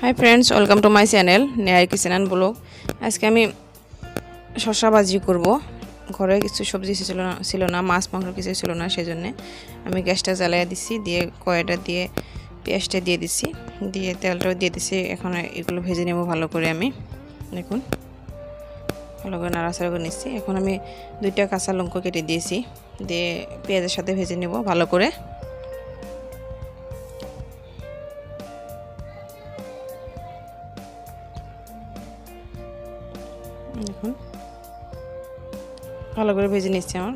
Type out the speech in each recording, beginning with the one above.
Hi friends, welcome to my channel Nehar kitchen and blog. আজকে আমি শসা ভাজি করব। ঘরে কিছু সবজি ছিল না, মাছ মাংস কিছু ছিল না, সেজন্য আমি গ্যাসটা জ্বালিয়ে দিচ্ছি, দিয়ে কড়াইটা দিয়ে পেঁয়াজটা দিয়ে দিচ্ছি, দিয়ে তেলটাও দিয়ে দিচ্ছি। এখন এগুলো ভেজে নেব ভালো করে। আমি দেখুন ভালো করে নাড়াচাড়া করে নিচ্ছি। এখন আমি 2টা কাঁচা লঙ্কা কেটে দিয়েছি, দিয়ে পেঁয়াজের সাথে ভেজে নেব ভালো করে। দেখুন ভালো করে ভেজে নিচ্ছি। আমার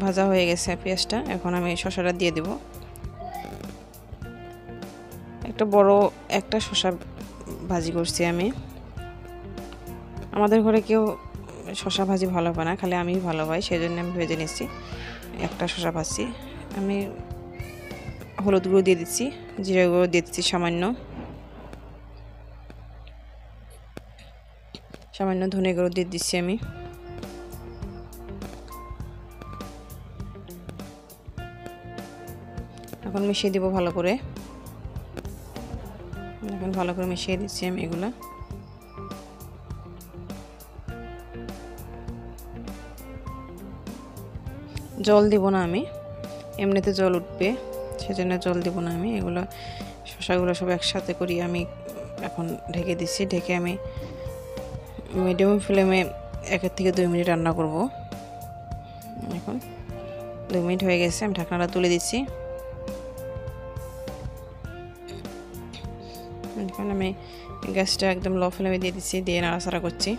ভাজা হয়ে গেছে পেঁয়াজটা। এখন আমি শসাটা দিয়ে দেব। একটা শসা ভাজি করছি আমি। আমাদের ঘরে কেউ শসা ভাজি ভালো পায় না, খালি আমিই ভালো পাই, সেই জন্য আমি ভেজে নিচ্ছি। একটা শসা ভাজছি আমি। হলুদ গুঁড়ো দিয়ে দিচ্ছি, জিরা গুঁড়ো দিয়ে দিচ্ছি সামান্য ধনে গুঁড়ো দিয়ে দিচ্ছি আমি। এখন মিশিয়ে দেবো ভালো করে। এখন ভালো করে মিশিয়ে দিচ্ছি আমি এগুলো। জল দেব না আমি, এমনিতে জল উঠবে, সেজন্য জল দেব না আমি। এগুলো শসাগুলো সব একসাথে করি আমি। এখন ঢেকে দিচ্ছি, ঢেকে আমি মিডিয়াম ফ্লেমে 1 থেকে 2 মিনিট রান্না করব। এখন 2 মিনিট হয়ে গেছে, আমি ঢাকনাটা তুলে দিচ্ছি। এখন আমি গ্যাসটা একদম লো ফ্লেমে দিয়ে দিচ্ছি, দিয়ে নাড়াচাড়া করছি।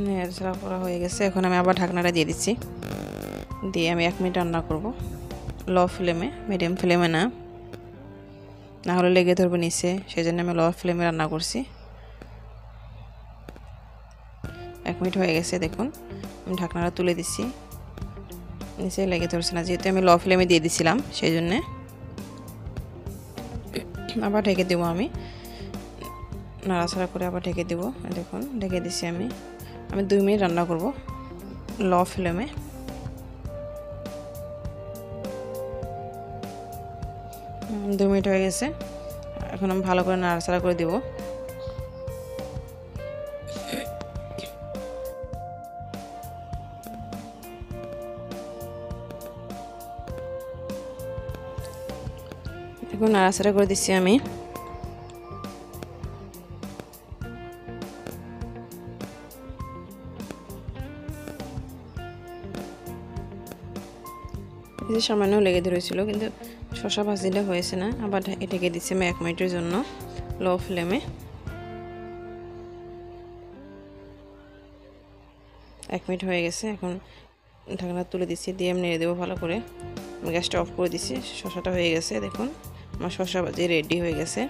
নাড়াচাড়া করা হয়ে গেছে। এখন আমি আবার ঢাকনাটা দিয়ে দিচ্ছি, দিয়ে আমি 1 মিনিট রান্না করব লো ফ্লেমে, মিডিয়াম ফ্লেমে না, না হলে লেগে ধরবে নিচে, সেজন্য আমি লো ফ্লেমে রান্না করছি। 1 মিনিট হয়ে গেছে, দেখুন আমি ঢাকনাটা তুলে দিচ্ছি। নিচে লেগে ধরছে না, যেহেতু আমি লো ফ্লেমে দিয়ে দিছিলাম, সেই জন্যে আবার ঢেকে দেবো আমি। নাড়াচাড়া করে আবার ঢেকে দেবো। দেখুন ঢেকে দিচ্ছি আমি। 2 মিনিট রান্না করব লো ফ্লেমে। দু মিনিট হয়ে গেছে। এখন আমি ভালো করে নাড়াচাড়া করে দেবো। এখন নাড়াচাড়া করে দিচ্ছি আমি। সামান্য লেগে ধরেছিল, কিন্তু শসা ভাজিটা হয়েছে না। আবার ঢেকে দিচ্ছি আমি 1 মিনিটের জন্য লো ফ্লেমে। 1 মিনিট হয়ে গেছে। এখন ঢাকনা তুলে দিচ্ছি, দিয়ে আমি নেড়ে দেবো ভালো করে। আমি গ্যাসটা অফ করে দিচ্ছি। শসাটা হয়ে গেছে, দেখুন আমার শসা ভাজি রেডি হয়ে গেছে।